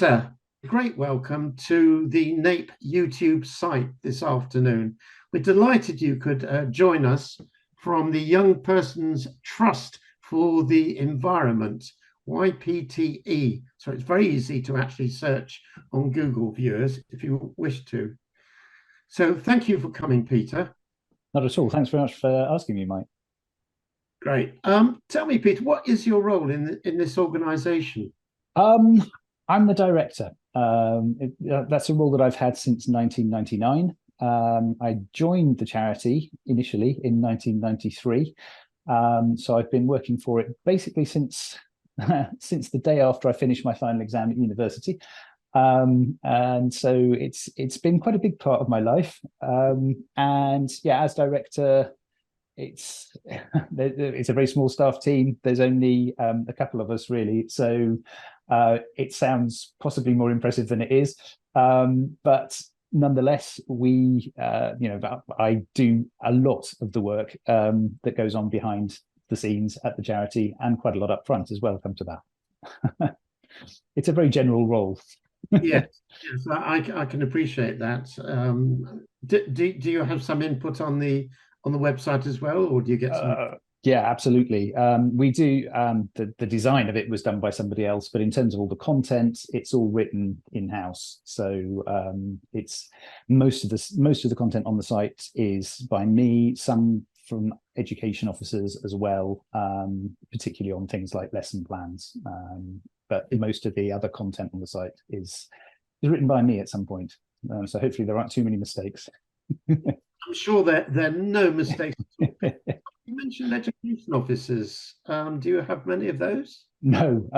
Peter, great welcome to the NAPE YouTube site this afternoon. We're delighted you could join us from the Young Persons Trust for the Environment, YPTE. So it's very easy to actually search on Google, viewers, if you wish to. So thank you for coming, Peter. Not at all. Thanks very much for asking me, Mike. Great. Tell me, Peter, what is your role in this organisation? I'm the director. That's a role that I've had since 1999. I joined the charity initially in 1993. So I've been working for it basically since since the day after I finished my final exam at university. And so it's been quite a big part of my life. And yeah, as director, it's it's a very small staff team. There's only a couple of us really, so it sounds possibly more impressive than it is. But nonetheless, I do a lot of the work that goes on behind the scenes at the charity, and quite a lot up front as well. Come to that. It's a very general role. Yes, yes, I can appreciate that. Do you have some input on the website as well, or do you get some? Yeah, absolutely. We do. The design of it was done by somebody else, but in terms of all the content, it's all written in-house. So it's most of the content on the site is by me, some from education officers as well, particularly on things like lesson plans. But most of the other content on the site is written by me at some point. So hopefully there aren't too many mistakes. I'm sure there are no mistakes at all. You mentioned education officers. Do you have many of those? No,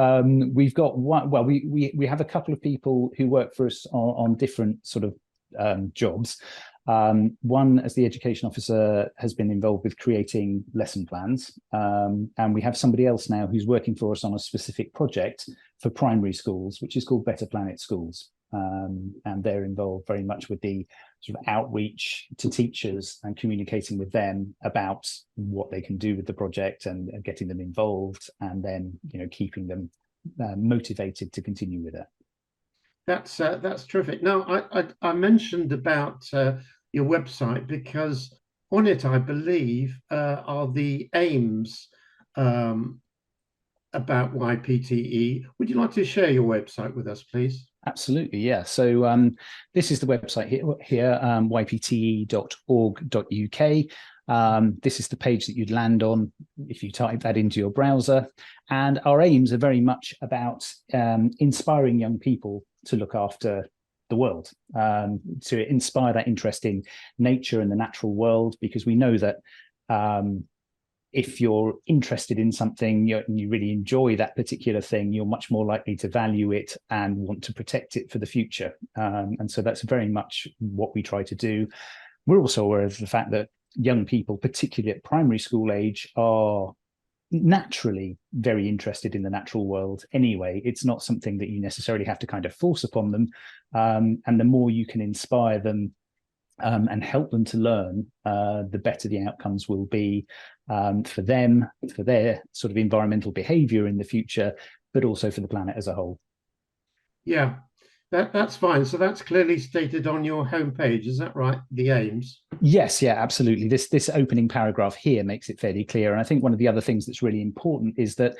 we've got one. Well, we have a couple of people who work for us on different sort of jobs. One, as the education officer, has been involved with creating lesson plans, and we have somebody else now who's working for us on a specific project for primary schools, which is called Better Planet Schools. And they're involved very much with the sort of outreach to teachers and communicating with them about what they can do with the project and getting them involved, and then keeping them motivated to continue with it. That's terrific. Now, I mentioned about your website because on it, I believe, are the aims about YPTE. Would you like to share your website with us, please? Absolutely, yeah. So this is the website here, ypte.org.uk. This is the page that you'd land on if you type that into your browser. And our aims are very much about inspiring young people to look after the world, to inspire that interest in nature and the natural world, because we know that if you're interested in something and you really enjoy that particular thing, you're much more likely to value it and want to protect it for the future. And so that's very much what we try to do. We're also aware of the fact that young people, particularly at primary school age, are naturally very interested in the natural world anyway. It's not something that you necessarily have to kind of force upon them. And the more you can inspire them and help them to learn, the better the outcomes will be for them, for their sort of environmental behavior in the future, but also for the planet as a whole. Yeah, that's fine. So that's clearly stated on your homepage, is that right? The aims? Yes, yeah, absolutely. This opening paragraph here makes it fairly clear. And I think one of the other things that's really important is that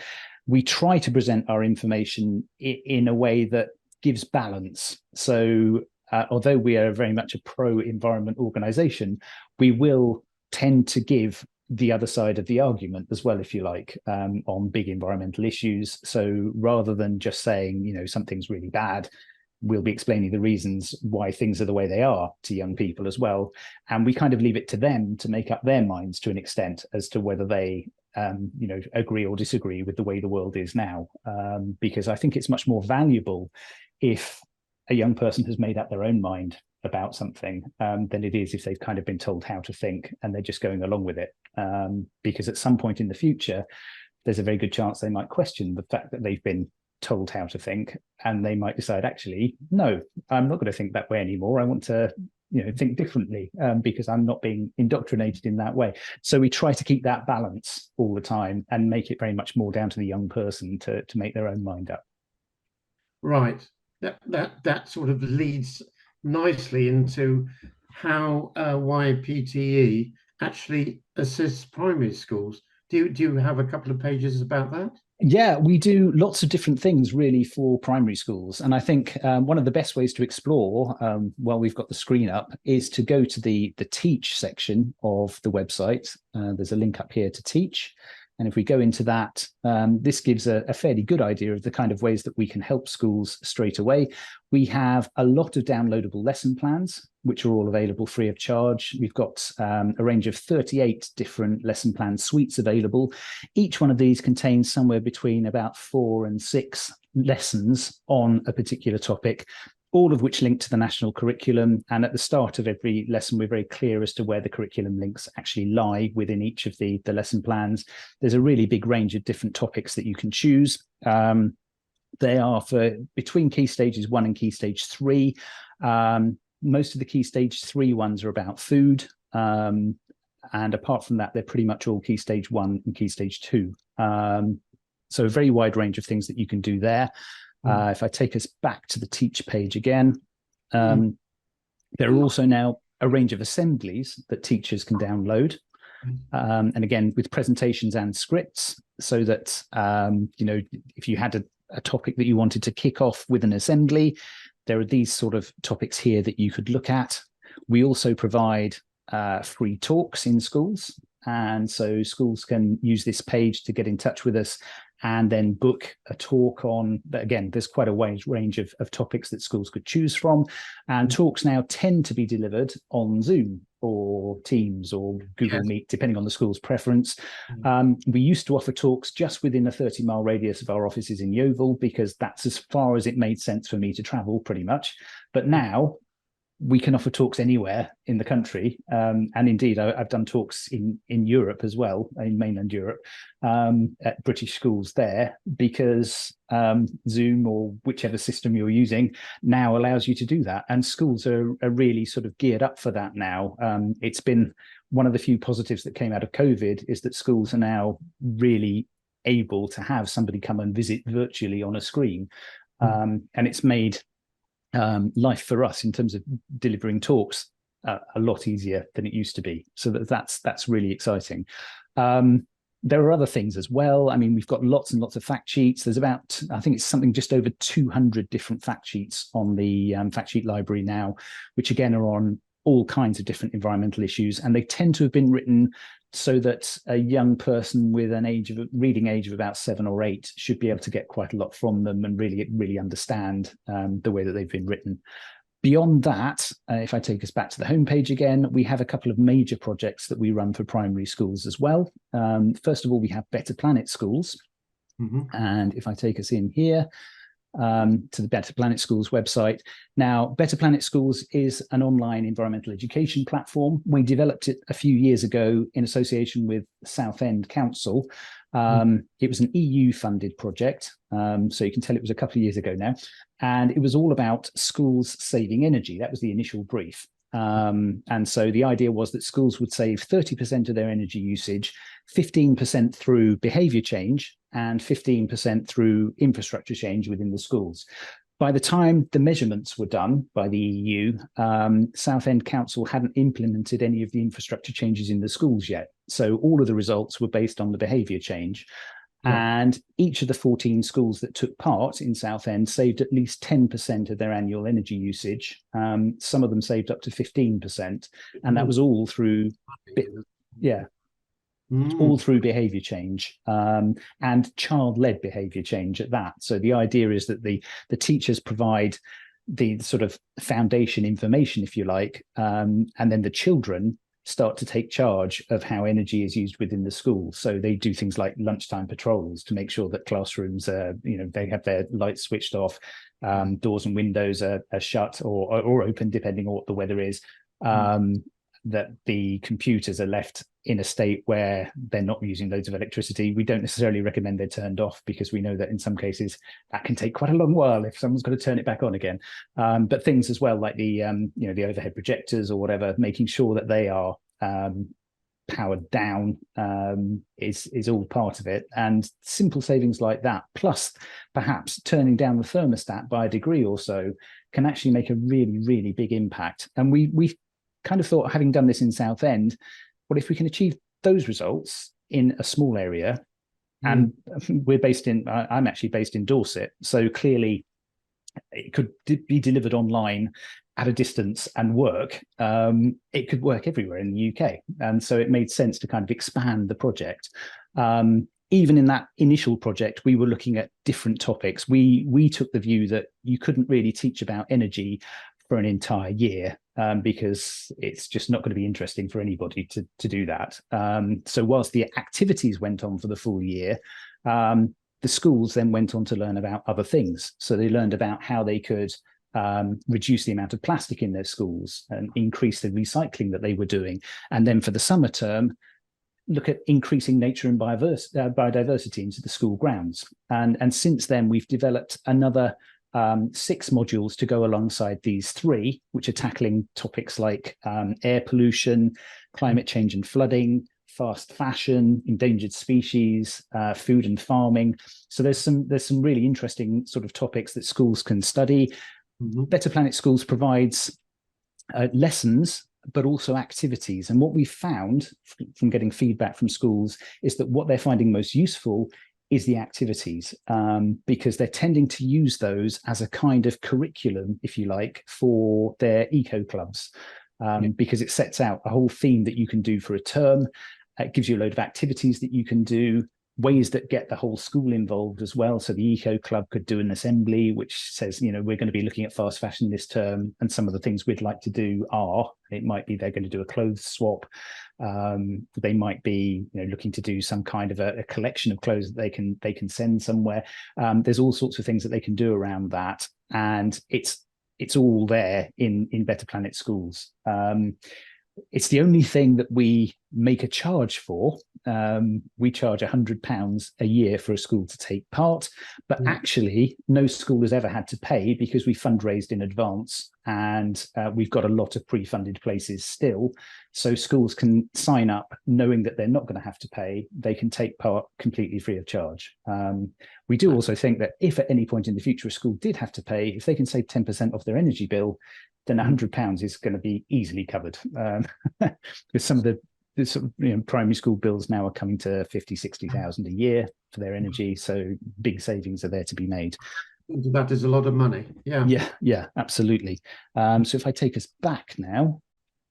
we try to present our information in a way that gives balance. So although we are very much a pro-environment organization, we will tend to give the other side of the argument as well, if you like, on big environmental issues. So rather than just saying, something's really bad, we'll be explaining the reasons why things are the way they are to young people as well. And we kind of leave it to them to make up their minds to an extent as to whether they agree or disagree with the way the world is now. Because I think it's much more valuable if a young person has made up their own mind about something than it is if they've kind of been told how to think and they're just going along with it. Because at some point in the future, there's a very good chance they might question the fact that they've been told how to think, and they might decide, actually, no, I'm not going to think that way anymore. I want to think differently because I'm not being indoctrinated in that way. So we try to keep that balance all the time and make it very much more down to the young person to make their own mind up. Right. that sort of leads nicely into how YPTE actually assists primary schools. Do you have a couple of pages about that? Yeah, we do lots of different things really for primary schools. And I think one of the best ways to explore while we've got the screen up is to go to the teach section of the website. There's a link up here to teach. And if we go into that, this gives a fairly good idea of the kind of ways that we can help schools straight away. We have a lot of downloadable lesson plans, which are all available free of charge. We've got a range of 38 different lesson plan suites available. Each one of these contains somewhere between about 4 and 6 lessons on a particular topic, all of which link to the national curriculum. And at the start of every lesson, we're very clear as to where the curriculum links actually lie within each of the lesson plans. There's a really big range of different topics that you can choose. They are for between Key Stages 1 and Key Stage 3. Most of the Key Stage 3 ones are about food. And apart from that, they're pretty much all Key Stage 1 and Key Stage 2. So a very wide range of things that you can do there. If I take us back to the teach page again, there are also now a range of assemblies that teachers can download. And again, with presentations and scripts, so that, if you had a topic that you wanted to kick off with an assembly, there are these sort of topics here that you could look at. We also provide free talks in schools. And so schools can use this page to get in touch with us and then book a talk on, again, there's quite a wide range of topics that schools could choose from. And talks now tend to be delivered on Zoom or Teams or Google Meet, depending on the school's preference. We used to offer talks just within a 30-mile radius of our offices in Yeovil, because that's as far as it made sense for me to travel, pretty much. But now we can offer talks anywhere in the country. And indeed, I've done talks in Europe as well, in mainland Europe, at British schools there, because Zoom or whichever system you're using now allows you to do that. And schools are really sort of geared up for that now. It's been one of the few positives that came out of COVID, is that schools are now really able to have somebody come and visit virtually on a screen. And it's made life for us in terms of delivering talks a lot easier than it used to be. So that's really exciting. There are other things as well. I mean, we've got lots and lots of fact sheets. There's about, I think it's something just over 200 different fact sheets on the fact sheet library now, which again are on all kinds of different environmental issues. And they tend to have been written so that a young person with an reading age of about 7 or 8 should be able to get quite a lot from them and really understand the way that they've been written. Beyond that, if I take us back to the homepage again, we have a couple of major projects that we run for primary schools as well. First of all, we have Better Planet Schools. And if I take us in here, to the Better Planet Schools website. Now, Better Planet Schools is an online environmental education platform. We developed it a few years ago in association with Southend Council. It was an EU-funded project, so you can tell it was a couple of years ago now. And it was all about schools saving energy. That was the initial brief. And so the idea was that schools would save 30% of their energy usage, 15% through behavior change, and 15% through infrastructure change within the schools. By the time the measurements were done by the EU, Southend Council hadn't implemented any of the infrastructure changes in the schools yet. So all of the results were based on the behavior change. And each of the 14 schools that took part in Southend saved at least 10% of their annual energy usage. Some of them saved up to 15%. And that was all through, all through behavior change and child-led behavior change at that. So the idea is that the teachers provide the sort of foundation information, if you like, and then the children start to take charge of how energy is used within the school. So they do things like lunchtime patrols to make sure that classrooms they have their lights switched off, doors and windows are shut or open depending on what the weather is, that the computers are left in a state where they're not using loads of electricity. We don't necessarily recommend they're turned off, because we know that in some cases that can take quite a long while if someone's got to turn it back on again. But things as well like the overhead projectors or whatever, making sure that they are powered down is all part of it. And simple savings like that, plus perhaps turning down the thermostat by a degree or so, can actually make a really, really big impact. And we kind of thought, having done this in Southend, well, if we can achieve those results in a small area, and I'm actually based in Dorset, so clearly it could be delivered online at a distance and work. It could work everywhere in the UK. And so it made sense to kind of expand the project. Even in that initial project, we were looking at different topics. We took the view that you couldn't really teach about energy for an entire year, because it's just not going to be interesting for anybody to do that. So whilst the activities went on for the full year, the schools then went on to learn about other things. So they learned about how they could reduce the amount of plastic in their schools and increase the recycling that they were doing. And then for the summer term, look at increasing nature and biodiversity into the school grounds. And since then, we've developed another 6 modules to go alongside these 3, which are tackling topics like air pollution, climate change and flooding, fast fashion, endangered species, food and farming. So there's some really interesting sort of topics that schools can study. Better Planet Schools provides lessons, but also activities. And what we've found from getting feedback from schools is that what they're finding most useful is the activities, because they're tending to use those as a kind of curriculum, if you like, for their eco clubs, because it sets out a whole theme that you can do for a term. It gives you a load of activities that you can do, ways that get the whole school involved as well. So the eco club could do an assembly which says, we're going to be looking at fast fashion this term, and some of the things we'd like to do are, it might be they're going to do a clothes swap. They might be looking to do some kind of a collection of clothes that they can send somewhere. There's all sorts of things that they can do around that, and it's all there in Better Planet Schools. It's the only thing that we make a charge for. We charge £100 a year for a school to take part, but actually no school has ever had to pay, because we fundraised in advance, and we've got a lot of pre-funded places still. So schools can sign up knowing that they're not going to have to pay. They can take part completely free of charge. We do also think that if at any point in the future a school did have to pay, if they can save 10% off their energy bill, then £100 is going to be easily covered. Because some of the primary school bills now are coming to 50,000-60,000 a year for their energy. So big savings are there to be made. That is a lot of money. Yeah, absolutely. So if I take us back now,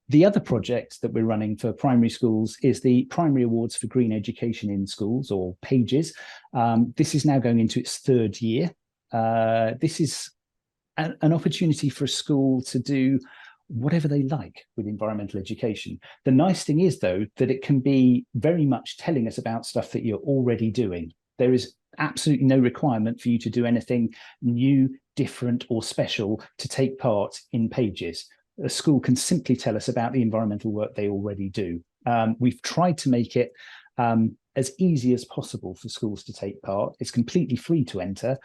the other project that we're running for primary schools is the Primary Awards for Green Education in Schools, or PAGES. This is now going into its 3rd year. This is an opportunity for a school to do whatever they like with environmental education. The nice thing is, though, that it can be very much telling us about stuff that you're already doing. There is absolutely no requirement for you to do anything new, different, or special to take part in PAGES. A school can simply tell us about the environmental work they already do. We've tried to make it as easy as possible for schools to take part. It's completely free to enter.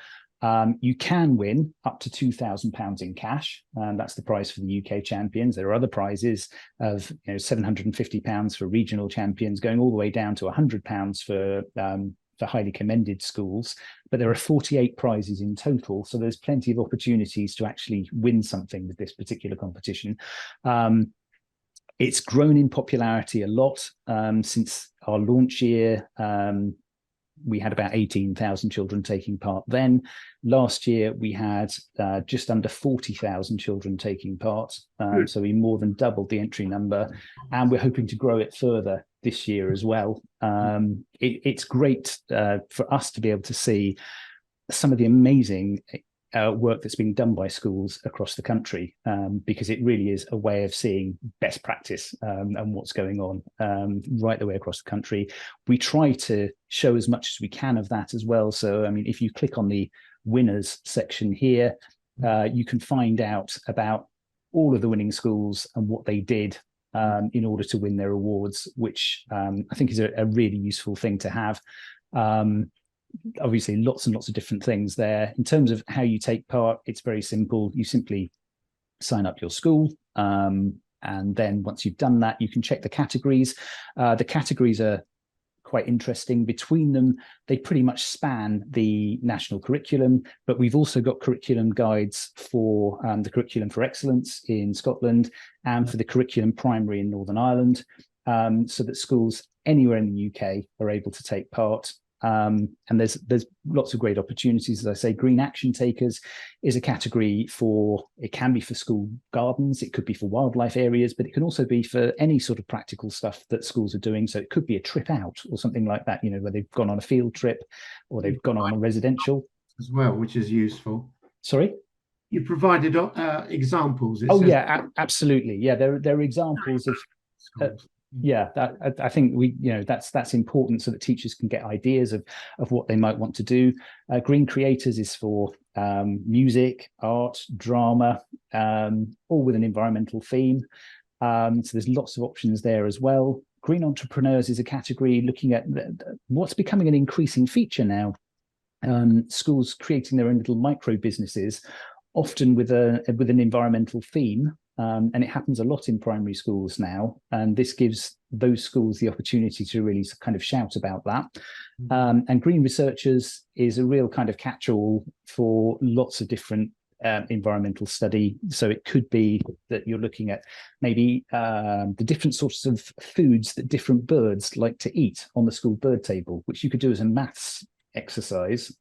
You can win up to £2,000 in cash, and that's the prize for the UK champions. There are other prizes of £750 for regional champions, going all the way down to £100 for highly commended schools. But there are 48 prizes in total, so there's plenty of opportunities to actually win something with this particular competition. It's grown in popularity a lot since our launch year. We had about 18,000 children taking part then. Last year, we had just under 40,000 children taking part. So we more than doubled the entry number, and we're hoping to grow it further this year as well. It's great for us to be able to see some of the amazing work that's being done by schools across the country, because it really is a way of seeing best practice and what's going on right the way across the country. We try to show as much as we can of that as well. So, I mean, if you click on the winners section here, you can find out about all of the winning schools and what they did in order to win their awards, which I think is a really useful thing to have. Obviously, lots and lots of different things there. In terms of how you take part, it's very simple. You simply sign up your school, and And then once you've done that, you can check the categories. The categories are quite interesting. Between them, they pretty much span the national curriculum, but we've also got curriculum guides for the curriculum for excellence in Scotland and for the curriculum primary in Northern Ireland, so that schools anywhere in the UK are able to take part. And there's lots of great opportunities. As I say, green action takers is a category for, it can be for school gardens, it could be for wildlife areas, but it can also be for any sort of practical stuff that schools are doing. So it could be a trip out or something like that, you know, where they've gone on a field trip or they've gone on a residential as well, which is useful. Sorry? You provided examples. Absolutely. Yeah, there are examples of yeah, I think that's important so that teachers can get ideas of what they might want to do. Green Creators is for music, art, drama, all with an environmental theme. So there's lots of options there as well. Green Entrepreneurs is a category looking at what's becoming an increasing feature now. Schools creating their own little micro businesses, often with an environmental theme. And it happens a lot in primary schools now. And this gives those schools the opportunity to really kind of shout about that. And Green Researchers is a real kind of catch-all for lots of different environmental study. So it could be that you're looking at maybe the different sorts of foods that different birds like to eat on the school bird table, which you could do as a maths exercise,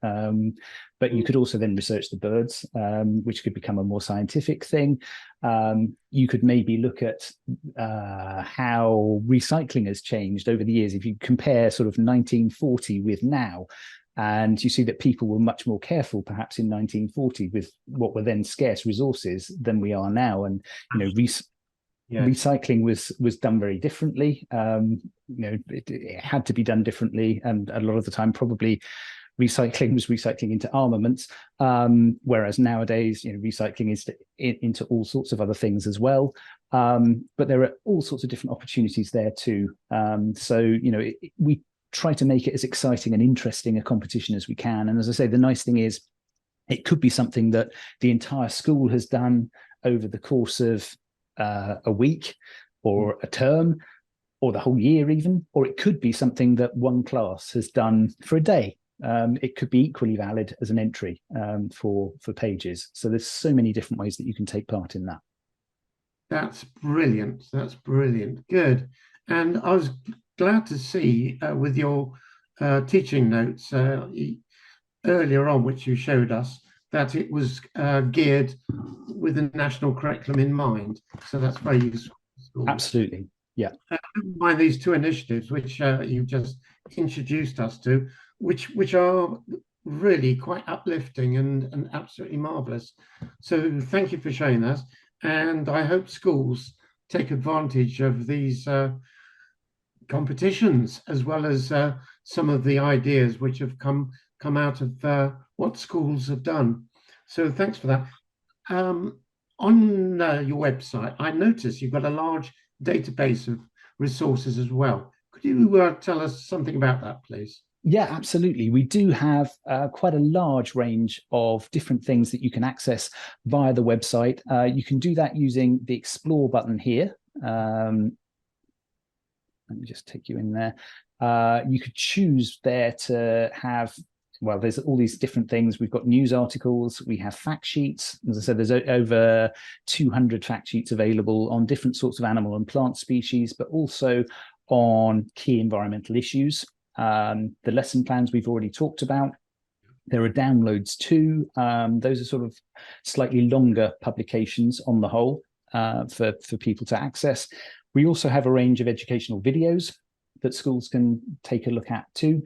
but you could also then research the birds, which could become a more scientific thing. You could maybe look at how recycling has changed over the years. If you compare sort of 1940 with now, and you see that people were much more careful perhaps in 1940 with what were then scarce resources than we are now. And, you know, recycling was done very differently. It had to be done differently, and a lot of the time probably recycling was recycling into armaments, whereas nowadays recycling is into all sorts of other things as well. But there are all sorts of different opportunities there too. So we try to make it as exciting and interesting a competition as we can. And as I say, the nice thing is it could be something that the entire school has done over the course of a week or a term or the whole year even, or it could be something that one class has done for a day. It could be equally valid as an entry for pages. So there's so many different ways that you can take part in that. That's brilliant. That's brilliant. Good. And I was glad to see with your teaching notes earlier on, which you showed us, that it was geared with the national curriculum in mind. So that's very useful. Absolutely. Yeah. By these two initiatives, which you've just introduced us to, which are really quite uplifting and absolutely marvelous. So thank you for showing us. And I hope schools take advantage of these competitions, as well as some of the ideas which have come out of what schools have done. So thanks for that. On your website, I noticed you've got a large database of resources as well. Could you tell us something about that, please? Yeah, absolutely. We do have quite a large range of different things that you can access via the website. You can do that using the Explore button here. Let me just take you in there. You could choose there to have, well, there's all these different things. We've got news articles, we have fact sheets. As I said, there's over 200 fact sheets available on different sorts of animal and plant species, but also on key environmental issues. The lesson plans we've already talked about. There are downloads too. Those are sort of slightly longer publications on the whole for people to access. We also have a range of educational videos that schools can take a look at too.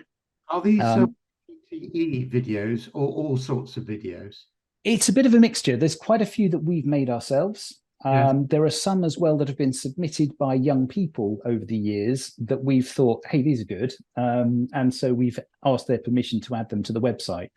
Are these YPTE videos or all sorts of videos? It's a bit of a mixture. There's quite a few that we've made ourselves. Yes. There are some as well that have been submitted by young people over the years that we've thought, hey, these are good. And so we've asked their permission to add them to the website.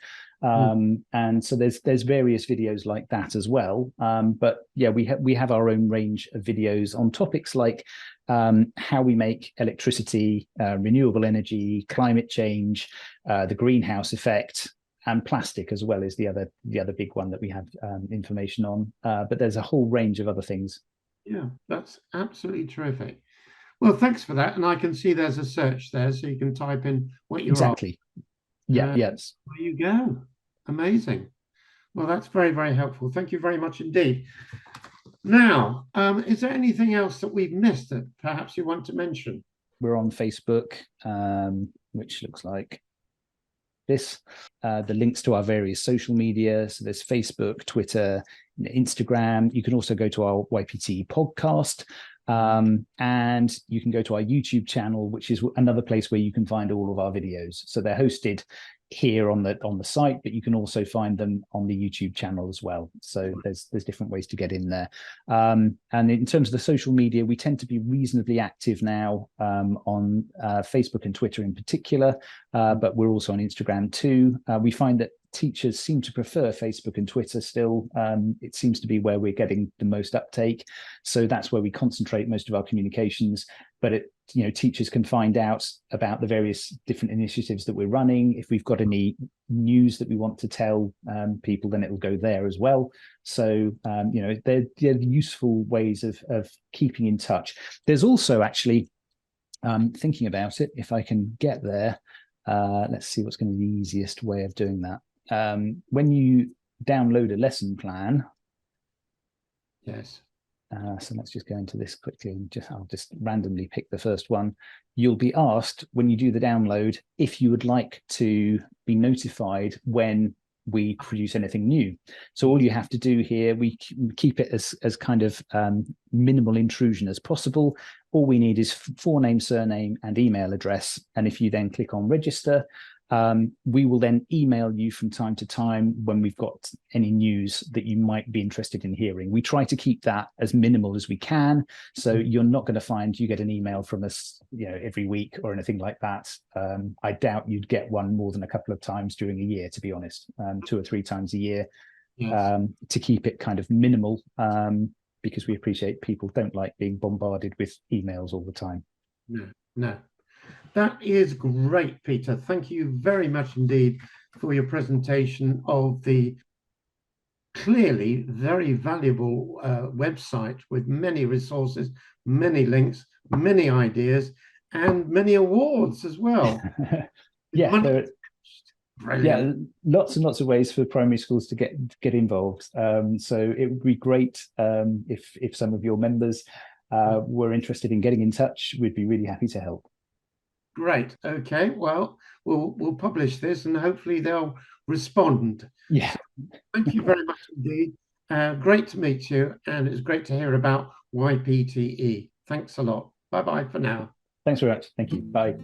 And so there's various videos like that as well. But yeah, we have our own range of videos on topics like how we make electricity, renewable energy, climate change, the greenhouse effect, and plastic as well is the other big one that we have information on. But there's a whole range of other things. Yeah, that's absolutely terrific. Well, thanks for that. And I can see there's a search there, so you can type in what you're on. Exactly. Yeah, yes. There you go. Amazing. Well, that's very, very helpful. Thank you very much indeed. Now, is there anything else that we've missed that perhaps you want to mention? We're on Facebook, which looks like this. The links to our various social media. So there's Facebook, Twitter, Instagram. You can also go to our YPTE podcast. And you can go to our YouTube channel, which is another place where you can find all of our videos. So they're hosted here on the site, but you can also find them on the YouTube channel as well. So there's different ways to get in there. And in terms of the social media, we tend to be reasonably active now on Facebook and Twitter in particular, but we're also on Instagram too. We find that teachers seem to prefer Facebook and Twitter still. It seems to be where we're getting the most uptake. So that's where we concentrate most of our communications. But teachers can find out about the various different initiatives that we're running. If we've got any news that we want to tell people, then it will go there as well. So, they're useful ways of keeping in touch. There's also actually, thinking about it, if I can get there, let's see what's going to be the easiest way of doing that. When you download a lesson plan, yes. So let's just go into this quickly and I'll just randomly pick the first one. You'll be asked when you do the download if you would like to be notified when we produce anything new. So all you have to do here, we keep it as kind of minimal intrusion as possible. All we need is forename, surname, and email address. And if you then click on register, we will then email you from time to time when we've got any news that you might be interested in hearing. We try to keep that as minimal as we can. So you're not going to find you get an email from us, every week or anything like that. I doubt you'd get one more than a couple of times during a year, to be honest, 2 or 3 times a year, yes. To keep it kind of minimal, because we appreciate people don't like being bombarded with emails all the time. No. That is great, Peter. Thank you very much indeed for your presentation of the clearly very valuable website with many resources, many links, many ideas, and many awards as well. Yeah, lots and lots of ways for primary schools to get involved. So it would be great if some of your members were interested in getting in touch. We'd be really happy to help. Great. Okay. Well, we'll publish this and hopefully they'll respond. Yeah. So thank you very much indeed. Great to meet you, and it's great to hear about YPTE. Thanks a lot. Bye-bye for now. Thanks very much. Thank you. Bye.